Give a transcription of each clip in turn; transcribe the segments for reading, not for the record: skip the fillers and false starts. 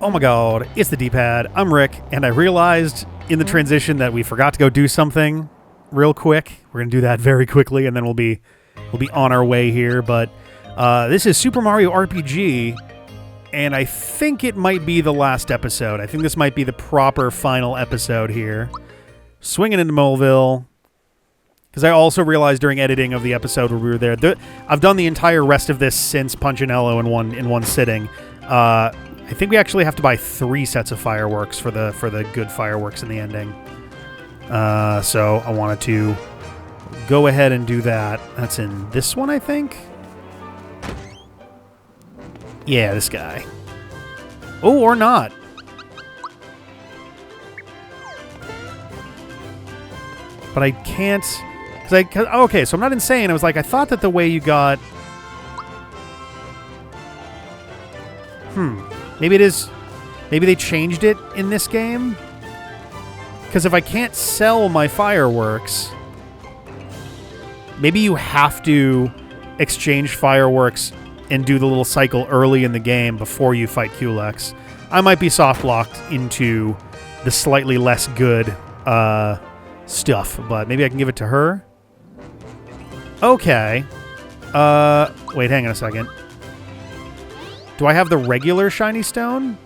Oh my god, it's the D-pad. I'm Rick, and I realized in the transition that we forgot to go do something real quick. We're going to do that very quickly, and then we'll be on our way here. But this is Super Mario RPG, and I think it might be the last episode. I think this might be the proper final episode here. Swinging into Moleville, because I also realized during editing of the episode where we were there, I've done the entire rest of this since Punchinello in one sitting. I think we actually have to buy 3 sets of fireworks for the good fireworks in the ending. So I wanted to go ahead and do that. That's in this one, I think. Yeah, this guy. Oh, or not. But I can't... okay, so I'm not insane. I was like, I thought that the way you got... Maybe it is... Maybe they changed it in this game? Because if I can't sell my fireworks... Maybe you have to exchange fireworks and do the little cycle early in the game before you fight 𝐒𝐦𝐢𝐿𝐴𝐴. I might be soft-locked into the slightly less good stuff, but maybe I can give it to her. Okay. Wait, hang on a second. Do I have the regular shiny stone?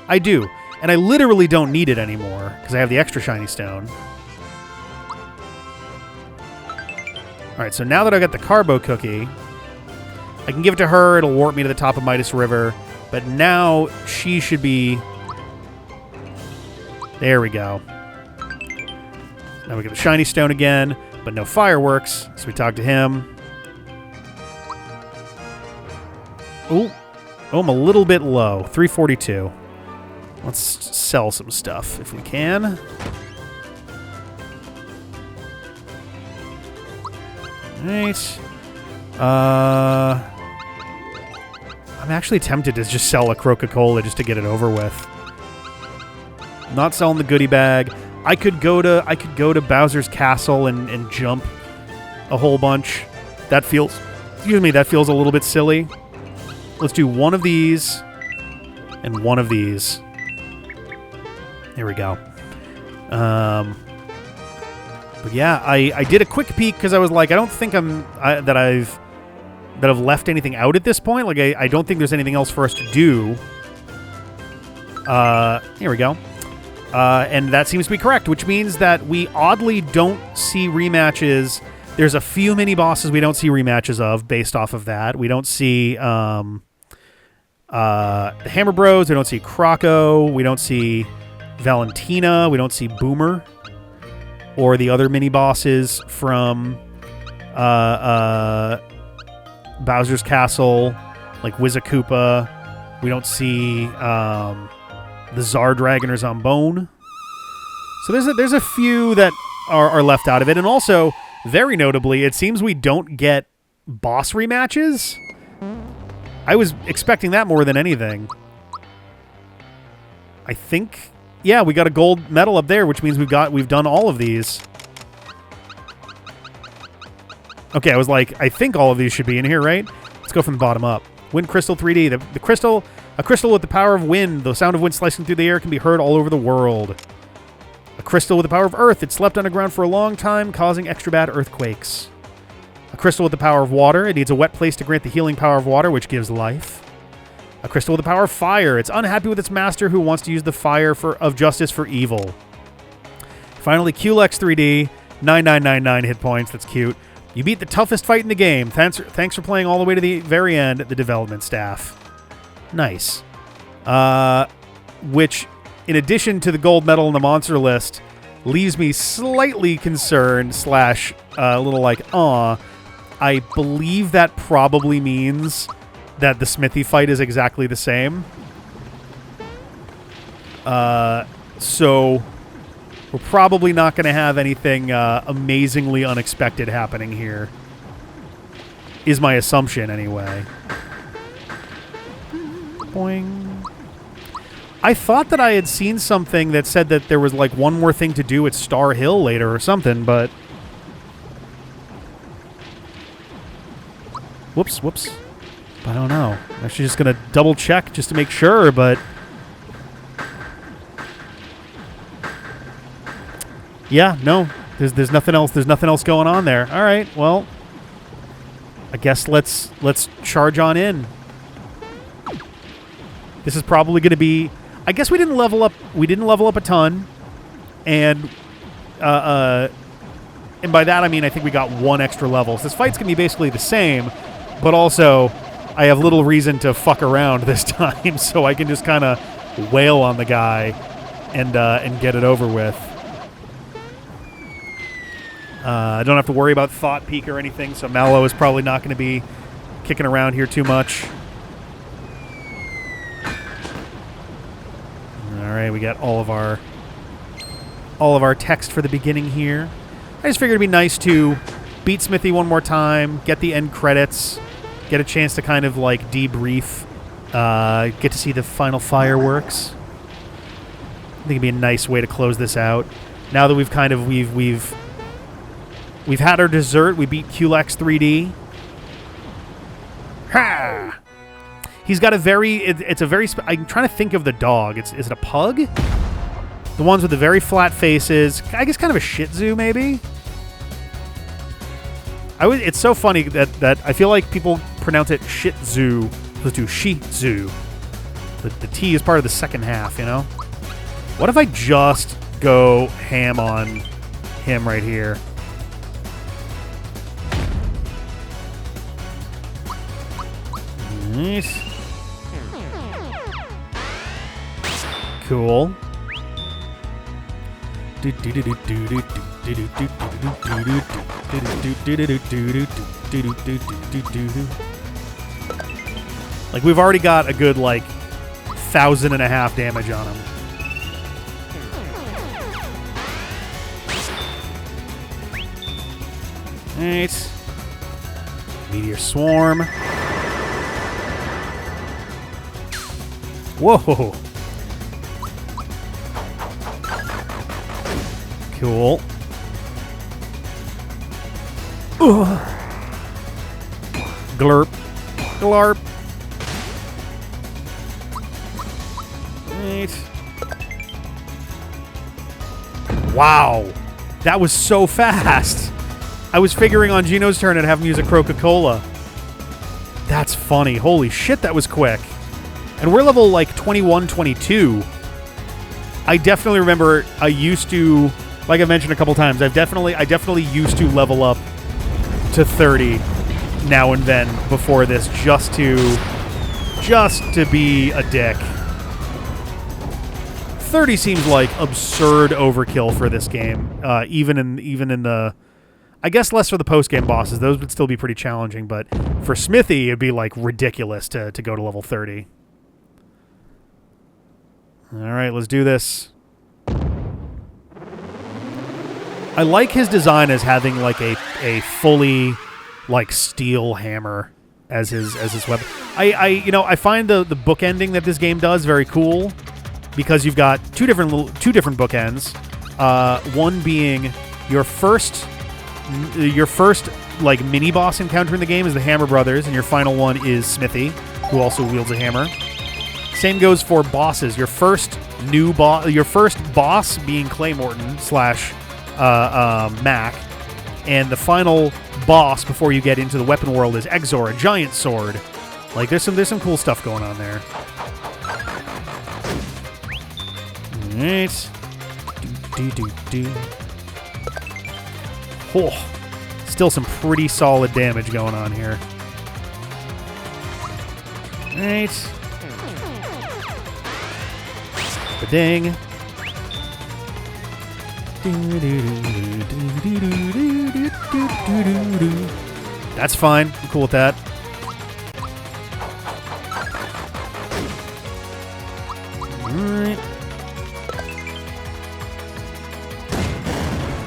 I do. And I literally don't need it anymore because I have the extra shiny stone. Alright, so now that I've got the Carbo Cookie, I can give it to her. It'll warp me to the top of Midas River. But now she should be... There we go. Now we get the shiny stone again, but no fireworks. So we talk to him. Oh, I'm a little bit low. 342. Let's sell some stuff if we can. Alright. I'm actually tempted to just sell a Coca-Cola just to get it over with. Not selling the goodie bag. I could go to Bowser's Castle and jump a whole bunch. That feels a little bit silly. Let's do one of these and one of these. There we go. But yeah, I did a quick peek because I was like, I don't think that I've left anything out at this point. Like I don't think there's anything else for us to do. Here we go. And that seems to be correct, which means that we oddly don't see rematches. There's a few mini bosses we don't see rematches of based off of that. We don't see the Hammer Bros. We don't see Croco. We don't see Valentina. We don't see Boomer. Or the other mini bosses from Bowser's Castle, like 𝗬𝗎𝗄pa. We don't see the 𝗬𝗏 Dragon or Zombone. So there's a few that are left out of it. And also, very notably, it seems we don't get boss rematches. I was expecting that more than anything. I think... Yeah, we got a gold medal up there, which means we've done all of these. Okay, I was like, I think all of these should be in here, right? Let's go from the bottom up. Wind Crystal 3D. The crystal, a crystal with the power of wind. The sound of wind slicing through the air can be heard all over the world. A crystal with the power of earth. It slept underground for a long time, causing extra bad earthquakes. A crystal with the power of water. It needs a wet place to grant the healing power of water, which gives life. A crystal with the power of fire. It's unhappy with its master who wants to use the fire of justice for evil. Finally, 𝐒𝐦𝐢𝐿𝐴𝐴 3D. 9999 hit points. That's cute. You beat the toughest fight in the game. Thanks for playing all the way to the very end, the development staff. Nice. Which, in addition to the gold medal in the monster list, leaves me slightly concerned / a little like, aw. I believe that probably means... that the Smithy fight is exactly the same. So we're probably not going to have anything amazingly unexpected happening here. Is my assumption, anyway. Boing. I thought that I had seen something that said that there was like one more thing to do at Star Hill later or something, but... Whoops. I don't know. I'm actually just going to double check just to make sure, but Yeah, no. There's nothing else. There's nothing else going on there. All right. Well, I guess let's charge on in. This is probably going to be. I guess we didn't level up. We didn't level up a ton, and by that I mean I think we got 1 extra level. So this fight's going to be basically the same, but also I have little reason to fuck around this time, so I can just kind of wail on the guy and get it over with. I don't have to worry about Thought Peak or anything, so Mallow is probably not going to be kicking around here too much. All right, we got all of our text for the beginning here. I just figured it'd be nice to beat Smithy one more time, get the end credits, get a chance to kind of like debrief, get to see the final fireworks. I think it'd be a nice way to close this out. Now that we've had our dessert. We beat 𝐒𝐦𝐢𝐭𝐡𝐲 3D. Ha! He's got a very... It's a very... I'm trying to think of the dog. Is it a pug? The ones with the very flat faces. I guess kind of a Shih Tzu, maybe? It's so funny that I feel like people pronounce it Shih Tzu. Let's do Shih Tzu. The T is part of the second half, you know? What if I just go ham on him right here? Nice. Cool. Like, we've already got a good, like, 1,500 damage on him. Alright. Meteor Swarm. Whoa. Cool. Glurp. Glarp. Right. Wow. That was so fast. I was figuring on Gino's turn and have him use a Coca-Cola. That's funny. Holy shit, that was quick. And we're level, like, 21, 22. I definitely remember I used to, like I mentioned a couple times, I definitely used to level up to 30 now and then before this just to be a dick. 30 seems like absurd overkill for this game, even in the... I guess less for the post-game bosses. Those would still be pretty challenging, but for Smithy, it'd be, like, ridiculous to go to level 30. All right, let's do this. I like his design as having like a fully like steel hammer as his weapon. I find the bookending that this game does very cool because you've got two different bookends. One being your first like mini boss encounter in the game is the Hammer Brothers, and your final one is Smithy, who also wields a hammer. Same goes for bosses. Your first boss being Clay Morton / Mac, and the final boss before you get into the weapon world is 𝐒𝐦𝐢𝐿, a giant sword. Like there's some cool stuff going on there. All right. Oh, still some pretty solid damage going on here. All right. Ding. That's fine. I'm cool with that. Alright.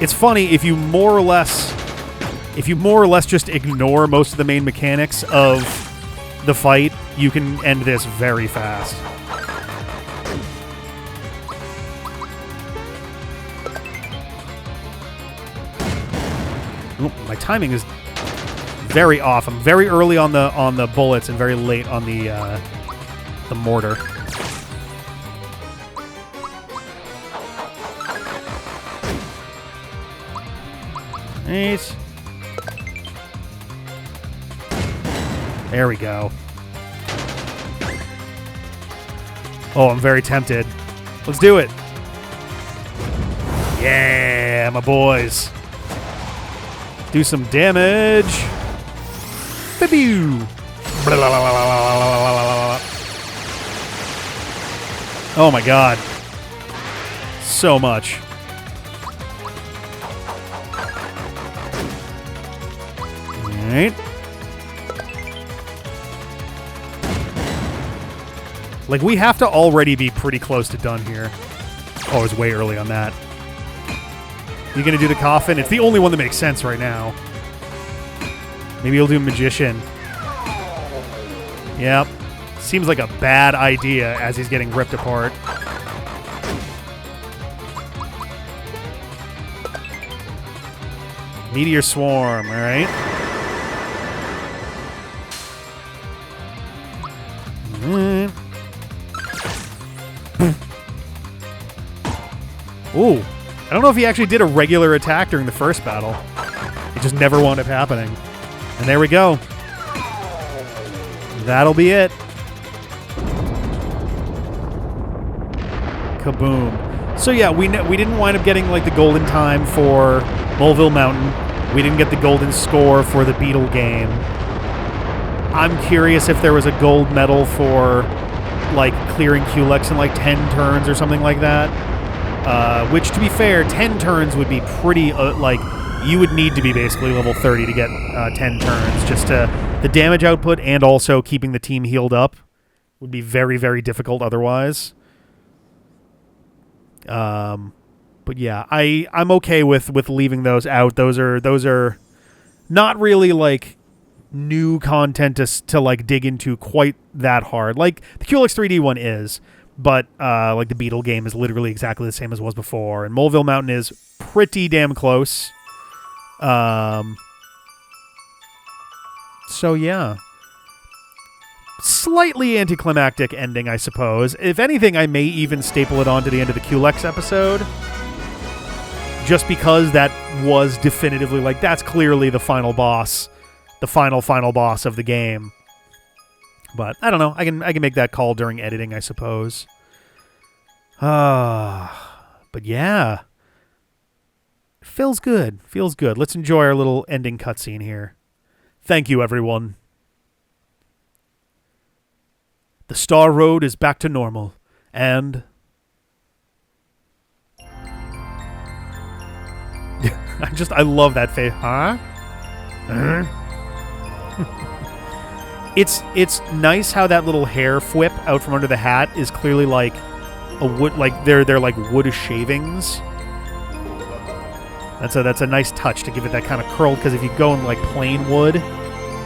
It's funny if you more or less just ignore most of the main mechanics of the fight, you can end this very fast. Oh, my timing is very off. I'm very early on the bullets and very late on the mortar. Right. There we go. Oh, I'm very tempted. Let's do it. Yeah, my boys. Do some damage. Ba-pew. Oh my god. So much. Alright. Like, we have to already be pretty close to done here. Oh, I was way early on that. You gonna do the coffin? It's the only one that makes sense right now. Maybe you'll do magician. Yep. Seems like a bad idea as he's getting ripped apart. Meteor swarm, alright. Ooh. I don't know if he actually did a regular attack during the first battle. It just never wound up happening. And there we go. That'll be it. Kaboom. So yeah, we didn't wind up getting like the golden time for Moleville Mountain. We didn't get the golden score for the Beetle game. I'm curious if there was a gold medal for like clearing 𝐒𝐦𝐢𝐭𝐡𝗲 in like 10 turns or something like that. Which, to be fair, 10 turns would be pretty, like, you would need to be basically level 30 to get 10 turns. Just to, the damage output and also keeping the team healed up would be very, very difficult otherwise. But yeah, I'm okay with leaving those out. Those are not really, like, new content to like, dig into quite that hard. Like, the 𝐒𝐿X 3D one is. But, like, the Beetle game is literally exactly the same as it was before. And Moleville Mountain is pretty damn close. So, yeah. Slightly anticlimactic ending, I suppose. If anything, I may even staple it on to the end of the 𝐒𝐿X episode. Just because that was definitively, like, that's clearly the final boss. The final boss of the game. But I don't know. I can make that call during editing, I suppose. But yeah. Feels good. Feels good. Let's enjoy our little ending cutscene here. Thank you, everyone. The Star Road is back to normal, and I love that face. Huh? It's nice how that little hair whip out from under the hat is clearly like a wood, like they're like wood shavings. That's a nice touch to give it that kind of curl, because if you go in like plain wood,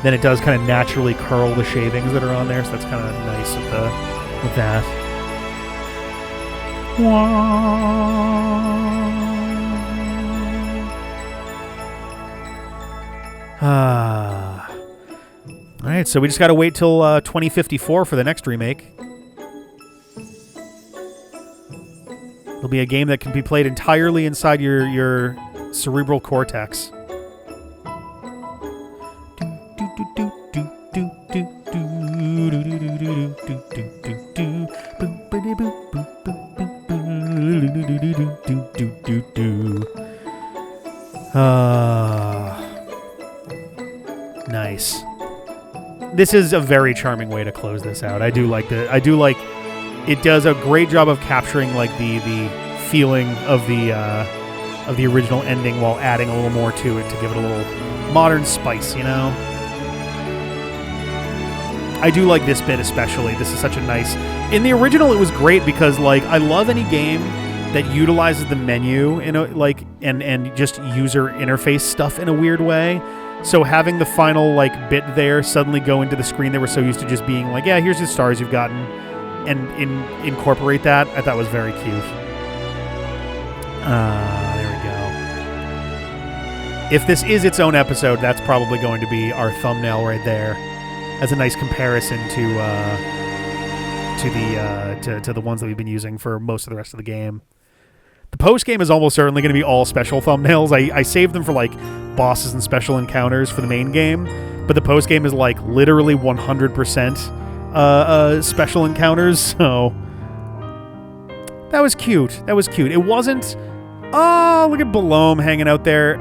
then it does kind of naturally curl the shavings that are on there. So that's kind of nice with that. Alright, so we just gotta wait till 2054 for the next remake. It'll be a game that can be played entirely inside your cerebral cortex. Nice. This is a very charming way to close this out. I do like it does a great job of capturing like the feeling of the original ending while adding a little more to it to give it a little modern spice, you know? I do like this bit especially. This is such a nice... In the original, it was great because, like, I love any game that utilizes the menu in a, like, and just user interface stuff in a weird way. So having the final, like, bit there suddenly go into the screen that we're so used to just being like, yeah, here's the stars you've gotten, and incorporate that, I thought was very cute. There we go. If this is its own episode, that's probably going to be our thumbnail right there, as a nice comparison to the ones that we've been using for most of the rest of the game. The post game is almost certainly going to be all special thumbnails. I saved them for like bosses and special encounters for the main game, but the post game is like literally 100% special encounters. So that was cute. That was cute. It wasn't. Oh, look at Balome hanging out there.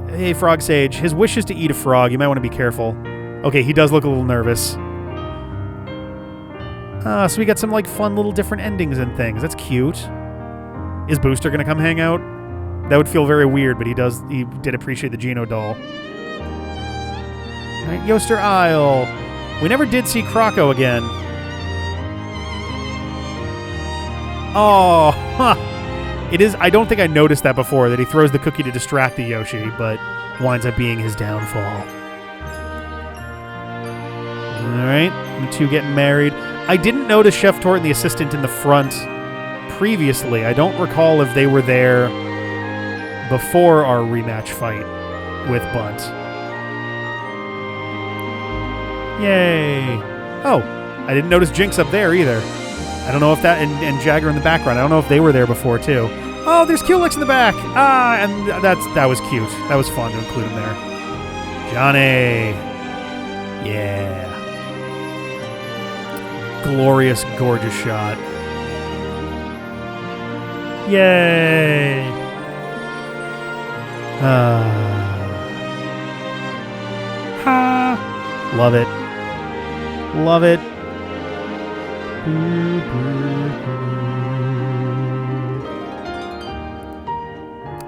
Hey, Frog Sage. His wish is to eat a frog. You might want to be careful. Okay, he does look a little nervous. So we got some like fun little different endings and things. That's cute. Is Booster gonna come hang out? That would feel very weird, but he did appreciate the Geno doll. All right, Yoster Isle. We never did see Croco again. Oh, huh. It is. I don't think I noticed that before, that he throws the cookie to distract the Yoshi, but winds up being his downfall. All right, the two getting married. I didn't notice Chef Tort and the assistant in the front previously. I don't recall if they were there before our rematch fight with Bunt. Yay. Oh, I didn't notice Jinx up there either. I don't know if that, and Jagger in the background, I don't know if they were there before too. Oh, there's 𝐒𝐦𝐢𝐿𝐼 in the back. And that was cute. That was fun to include him there. Johnny. Yeah. Glorious, gorgeous shot. Yay. Love it. Love it.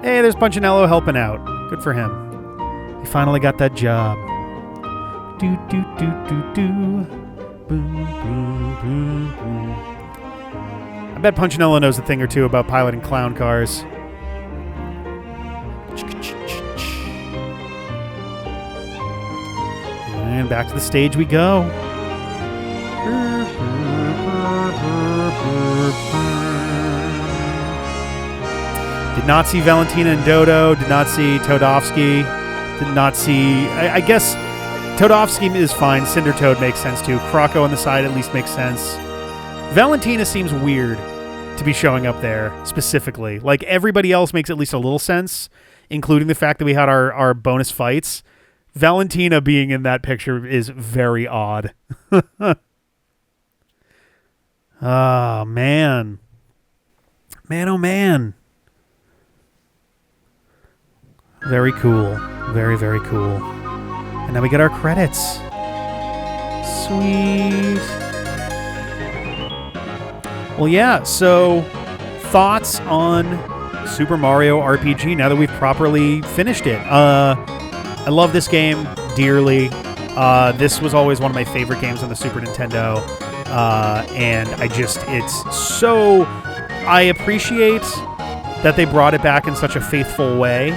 Hey, there's Punchinello helping out. Good for him. He finally got that job. Do do do do do. Boom boom boom boom. I bet Punchinello knows a thing or two about piloting clown cars. And back to the stage we go. Did not see Valentina and Dodo. Did not see Toadofsky. Did not see... I guess Toadofsky is fine. Cinder Toad makes sense too. Croco on the side at least makes sense. Valentina seems weird to be showing up there specifically. Like everybody else makes at least a little sense, including the fact that we had our bonus fights. Valentina being in that picture is very odd. Oh, man. Man, oh, man. Very cool. Very, very cool. And now we get our credits. Sweet. Well, yeah, so thoughts on Super Mario RPG now that we've properly finished it. I love this game dearly. This was always one of my favorite games on the Super Nintendo. And I appreciate that they brought it back in such a faithful way.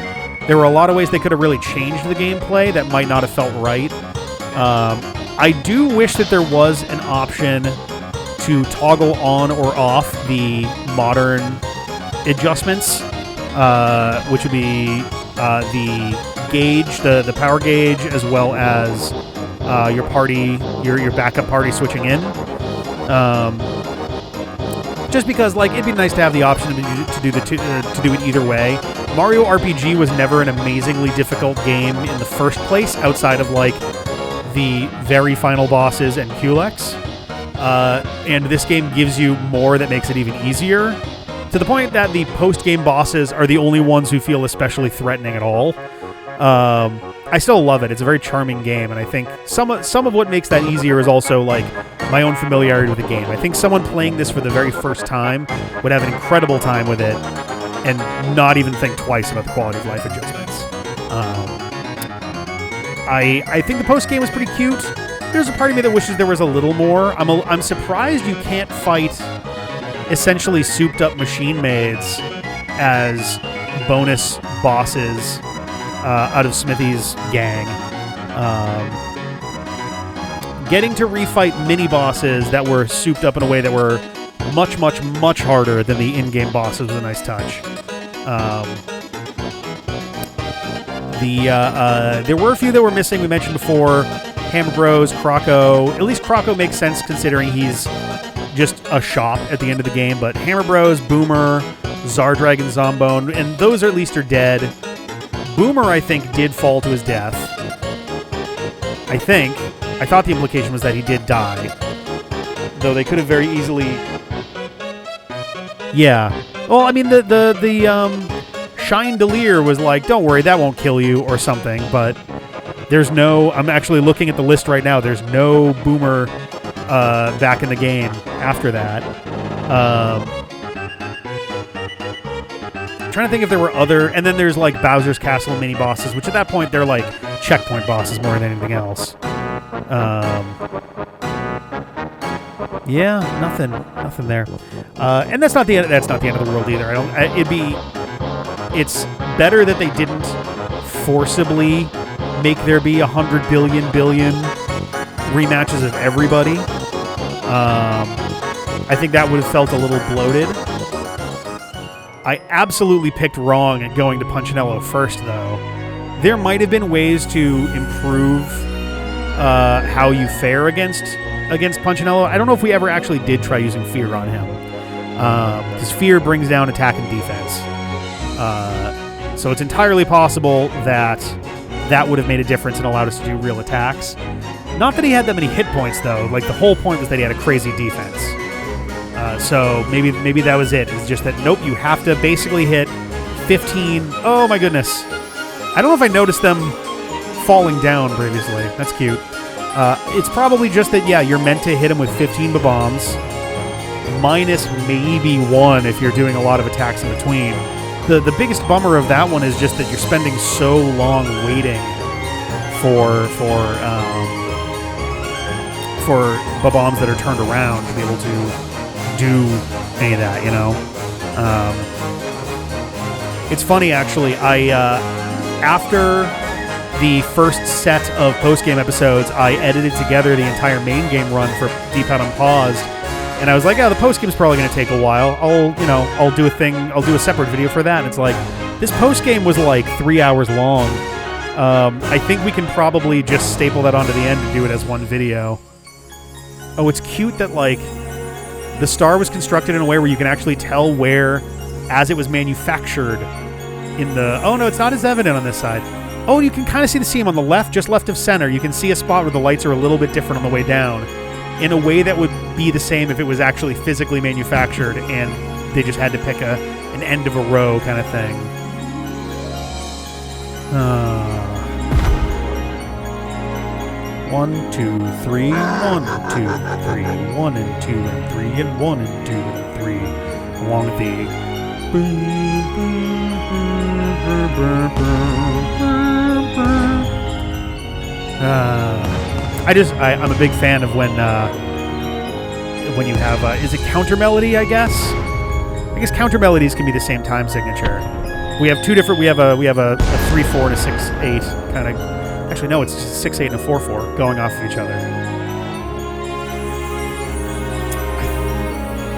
There were a lot of ways they could have really changed the gameplay that might not have felt right. I do wish that there was an option to toggle on or off the modern adjustments, which would be the gauge, the power gauge, as well as your backup party switching in. Just because, like, it'd be nice to have the option to do it either way. Mario RPG was never an amazingly difficult game in the first place, outside of like the very final bosses and 𝐒𝐿𝐼. And this game gives you more that makes it even easier, to the point that the post-game bosses are the only ones who feel especially threatening at all. I still love it. It's a very charming game, and I think some of what makes that easier is also like my own familiarity with the game. I think someone playing this for the very first time would have an incredible time with it and not even think twice about the quality of life adjustments. I think the post-game was pretty cute. There's a part of me that wishes there was a little more. I'm surprised you can't fight essentially souped-up machine maids as bonus bosses out of Smithy's gang. Getting to refight mini-bosses that were souped up in a way that were much, much, much harder than the in-game bosses was a nice touch. There were a few that were missing. We mentioned before, Hammer Bros, Croco. At least Croco makes sense considering he's just a shop at the end of the game. But Hammer Bros, Boomer, Zardragon, Zombone, and those at least are dead. Boomer, I think, did fall to his death. I think. I thought the implication was that he did die. Though they could have very easily... Yeah. Well, I mean, the 𝗫𝗠𝗍𝗪 was like, don't worry, that won't kill you, or something, but there's no... I'm actually looking at the list right now. There's no Boomer back in the game after that. I'm trying to think if there were other... And then there's, like, Bowser's Castle mini-bosses, which at that point, they're, like, checkpoint bosses more than anything else. Yeah, nothing there. And that's not the end of the world either. It's better that they didn't forcibly make there be 100 billion rematches of everybody. I think that would have felt a little bloated. I absolutely picked wrong at going to Punchinello first, though. There might have been ways to improve how you fare against Punchinello. I don't know if we ever actually did try using Fear on him. Because Fear brings down attack and defense. So it's entirely possible that would have made a difference and allowed us to do real attacks. Not that he had that many hit points, though. Like, the whole point was that he had a crazy defense. So maybe that was it. It's just that, nope, you have to basically hit 15. Oh, my goodness. I don't know if I noticed them falling down previously. That's cute. It's probably just that, yeah, you're meant to hit him with 15 bombs, minus maybe 1 if you're doing a lot of attacks in between. The biggest bummer of that one is just that you're spending so long waiting for bombs that are turned around to be able to do any of that, you know? It's funny, actually. After the first set of post-game episodes, I edited together the entire main game run for D-Pad Unpaused, and I was like, yeah, the post-game's probably going to take a while. I'll do a separate video for that. And it's like, this post-game was like 3 hours long. I think we can probably just staple that onto the end and do it as one video. Oh, it's cute that, like, the star was constructed in a way where you can actually tell where, as it was manufactured in the... Oh, no, it's not as evident on this side. Oh, you can kind of see the seam on the left, just left of center. You can see a spot where the lights are a little bit different on the way down, in a way that would be the same if it was actually physically manufactured and they just had to pick an end of a row kind of thing. 1, 2, 3, 1, 2, 3, 1 and 2 and 3 and 1 and 2 and 3, along with the... I'm a big fan of when you have is it counter melody? I guess counter melodies can be the same time signature. We have two different. We have a 3/4 and a 6/8 kind of. Actually, no, it's 6/8 and a 4/4 going off of each other.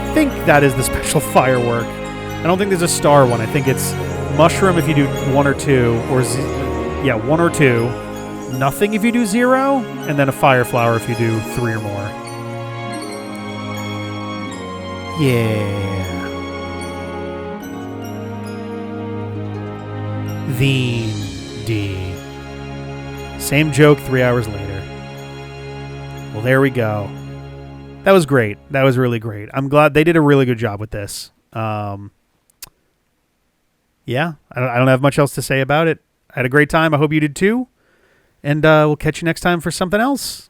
I think that is the special firework. I don't think there's a star one. I think it's mushroom if you do 1 or 2, or 1 or 2. Nothing if you do 0, and then a fire flower if you do 3 or more. Yeah. The D. Same joke 3 hours later. Well, there we go. That was great. That was really great. I'm glad they did a really good job with this. Yeah, I don't have much else to say about it. I had a great time. I hope you did too. And we'll catch you next time for something else.